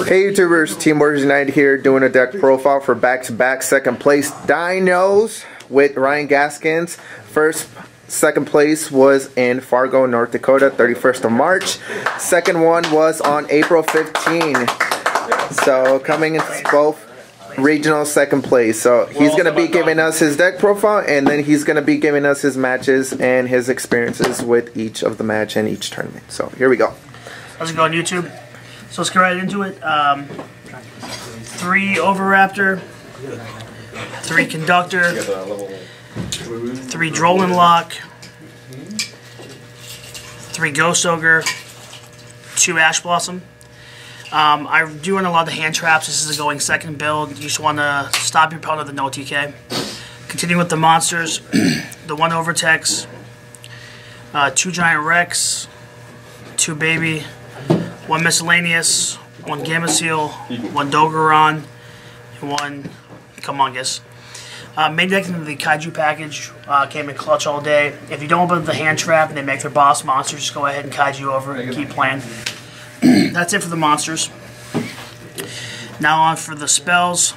Hey YouTubers, Team Warriors United here doing a deck profile for back-to-back second place Dinos with Ryan Gaskins. Second place was in Fargo, North Dakota, 31st of March. Second one was on April 15. So coming in both regional second place. So he's going to be giving us his deck profile, and then he's going to be giving us his matches and his experiences with each of the match and each tournament. So here we go. How's it going, YouTube? So let's get right into it. 3 Overraptor, 3 Conductor, 3 Drollin Lock, 3 Ghost Ogre, 2 Ash Blossom. I do run a lot of hand traps. This is a going second build. You just want to stop your opponent with a no TK. Continuing with the monsters, the 1 Overtex, 2 Giant Rex, 2 Baby, 1 Miscellaneous, 1 Gamma Seal, 1 Dogeron, and 1 Kumungus. Main deck into the Kaiju package came in clutch all day. If you don't open the hand trap and they make their boss monster, just go ahead and Kaiju over and keep playing. That's it for the monsters. Now on for the spells.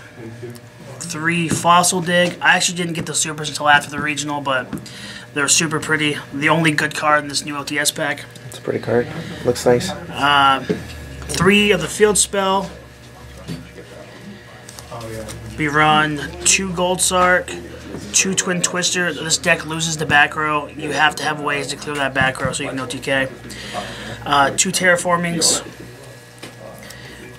3 Fossil Dig. I actually didn't get the supers until after the regional, but they're super pretty. The only good card in this new LTS pack. It's a pretty card. Looks nice. 3 of the field spell. We run 2 Gold Sark, 2 Twin Twister. This deck loses the back row. You have to have ways to clear that back row so you can no TK. 2 Terraformings.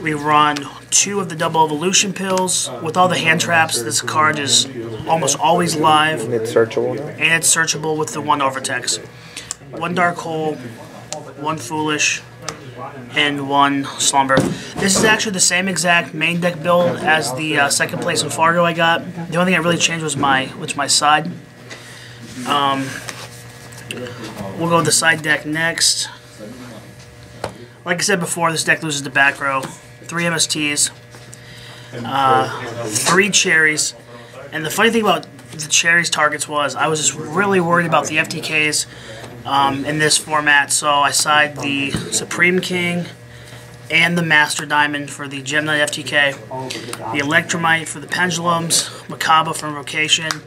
We run 2 of the double evolution pills. With all the hand traps, this card is almost always live. And it's searchable now? And it's searchable with the 1 Overtex. 1 Dark Hole, 1 Foolish, and 1 Slumber. This is actually the same exact main deck build as the second place in Fargo I got. The only thing that really changed was my side. We'll go with the side deck next. Like I said before, this deck loses the back row. 3 MSTs, 3 Cherries, and the funny thing about the Cherries targets was I was just really worried about the FTKs in this format, so I sided the Supreme King and the Master Diamond for the Gem Knight FTK, the Electromite for the Pendulums, Macabre for Invocation,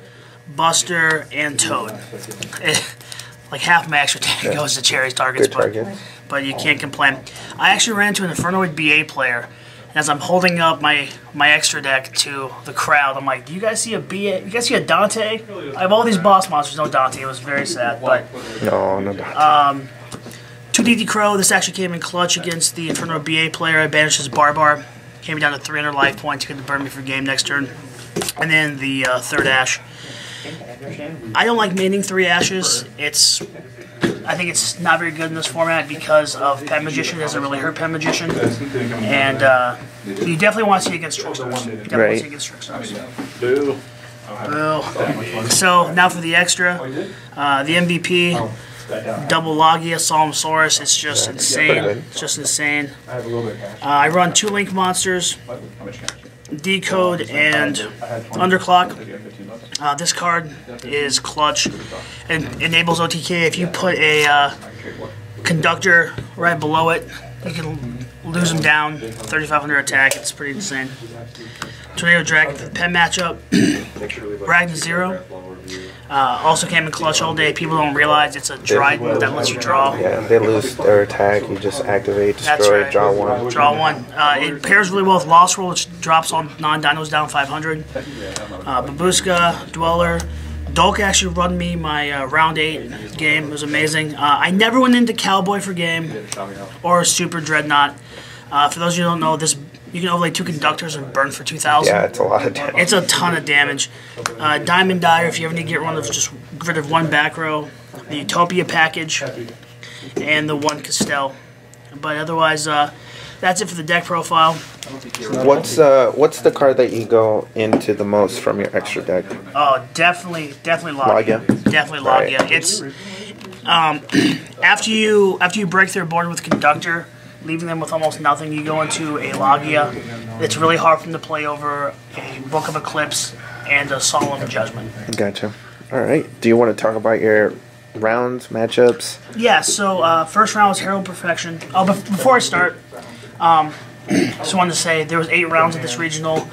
Buster, and Toad. Like half my extra tank goes to Cherries targets, but you can't complain. I actually ran into an Infernoid BA player, and as I'm holding up my extra deck to the crowd, I'm like, "Do you guys see a BA? You guys see a Dante? I have all these boss monsters, no Dante." It was very sad, but no Dante. 2 DD Crow. This actually came in clutch against the Infernoid BA player. I banished his Barbar, came down to 300 life points. He couldn't burn me for game next turn, and then the 3rd Ash. I don't like maining 3 Ashes. I think it's not very good in this format because of Pen Magician. It doesn't really hurt Pen Magician. And you definitely want to see it against Trickstars. Boo. So now for the extra. The MVP, double Logia, Solemnosaurus. It's just insane. It's just insane. I run 2 Link monsters, Decode and Underclock. This card is clutch and enables OTK. If you put a Conductor right below it, you can lose him down, 3,500 attack. It's pretty insane. Tornado Dragon for the pen matchup. Ragnar Zero. Also came in clutch all day. People don't realize it's a Dryden that lets you draw. Yeah, they lose their attack. You just activate, destroy, right. Draw 1. Draw 1. It pairs really well with Lost Roll, which drops on non-dinos down 500. Babushka, Dweller. Dolk actually run me my round 8 game. It was amazing. I never went into Cowboy for game or Super Dreadnought. For those of you who don't know, this you can overlay 2 Conductors and burn for 2,000. Yeah, it's a lot of damage. It's a ton of damage. Diamond Dyer, if you ever need to get rid of 1 back row. The Utopia package, and the 1 Castell. But otherwise, that's it for the deck profile. What's the card that you go into the most from your extra deck? Oh, definitely Logia. Definitely Logia. Right. It's after you break their board with Conductor, leaving them with almost nothing, you go into a Logia. It's really hard for them to play over a Book of Eclipse and a Solemn Judgment. Gotcha. All right. Do you want to talk about your rounds, matchups? Yeah, so first round was Herald Perfection. Oh, but before I start, Just wanted to say there was 8 rounds of this regional.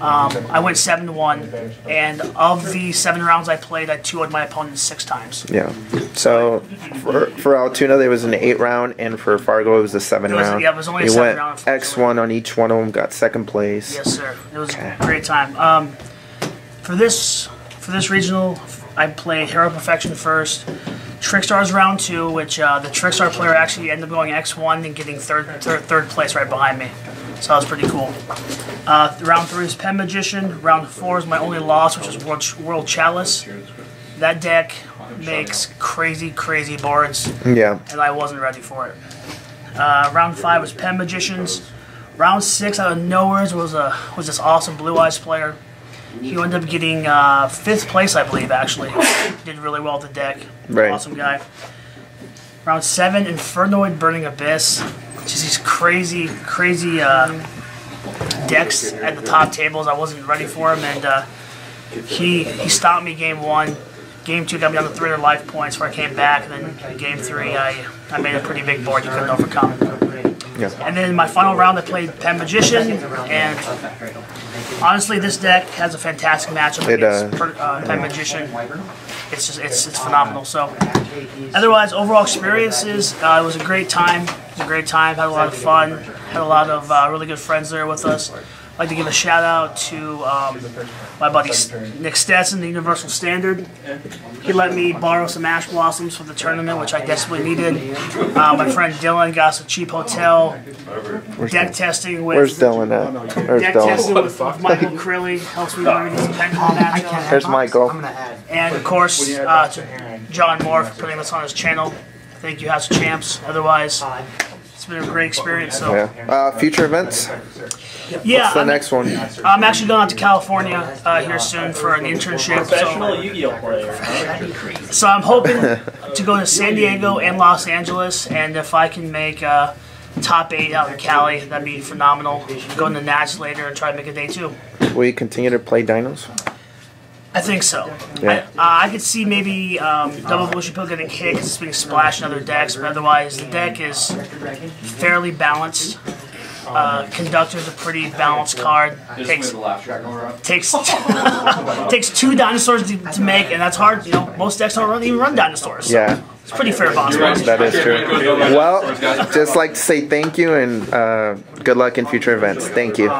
I went 7-1, and of the 7 rounds I played, I 2-0'd my opponent 6 times. Yeah. So for Altoona, there was an 8 round, and for Fargo, it was a 7 round. Yeah, it was only a you 7 went round. X1 on each one of them, got 2nd place. Yes, sir. It was a great time. For this regional, I played Hero Perfection first. Trickstars round 2, which the Trickstar player actually ended up going X1 and getting third place right behind me. So that was pretty cool. Round 3 is Pen Magician. Round 4 is my only loss, which is World Chalice. That deck makes crazy boards. Yeah. And I wasn't ready for it. Round 5 was Pen Magicians. Round 6 out of nowhere was this awesome Blue Eyes player. He ended up getting 5th place, I believe, actually. Did really well with the deck. Right. Awesome guy. Round 7, Infernoid Burning Abyss. Just these crazy decks at the top tables. I wasn't ready for him, and he stopped me game 1. Game 2 got me down to 300 life points where I came back, and then game 3 I made a pretty big board you couldn't overcome. Yeah. And then in my final round I played Pen Magician, and honestly this deck has a fantastic matchup against Pen Magician. It's phenomenal. So otherwise, overall experiences, it was a great time. Had a lot of fun. Had a lot of really good friends there with us. I'd like to give a shout out to my buddy Nick Stetson, the Universal Standard. He let me borrow some Ash Blossoms for the tournament, which I desperately needed. My friend Dylan got us a cheap hotel. Deck testing with Where's Dylan at? Deck testing with Michael Crilly helps me learn these Pentagon matchups. There's Michael. And of course, to John Moore for putting this on his channel. Thank you, House of Champs. Otherwise, it's been a great experience. So. Yeah. Future events? Yeah, what's the next one? I'm actually going out to California here soon for an internship. Professional Yu-Gi-Oh player. So I'm hoping to go to San Diego and Los Angeles, and if I can make top 8 out in Cali, that'd be phenomenal. Go into Nats later and try to make a day 2. Will you continue to play Dinos? I think so. Yeah. I could see maybe Double Evolution Pill getting hit because it's being splashed in other decks, but otherwise the deck is fairly balanced. Conductor's a pretty balanced card. Takes 2 dinosaurs to make, and that's hard. You know, most decks don't even run dinosaurs. So Yeah. it's pretty fair boss fight. That is true. Well, just like to say thank you and good luck in future events. Thank you.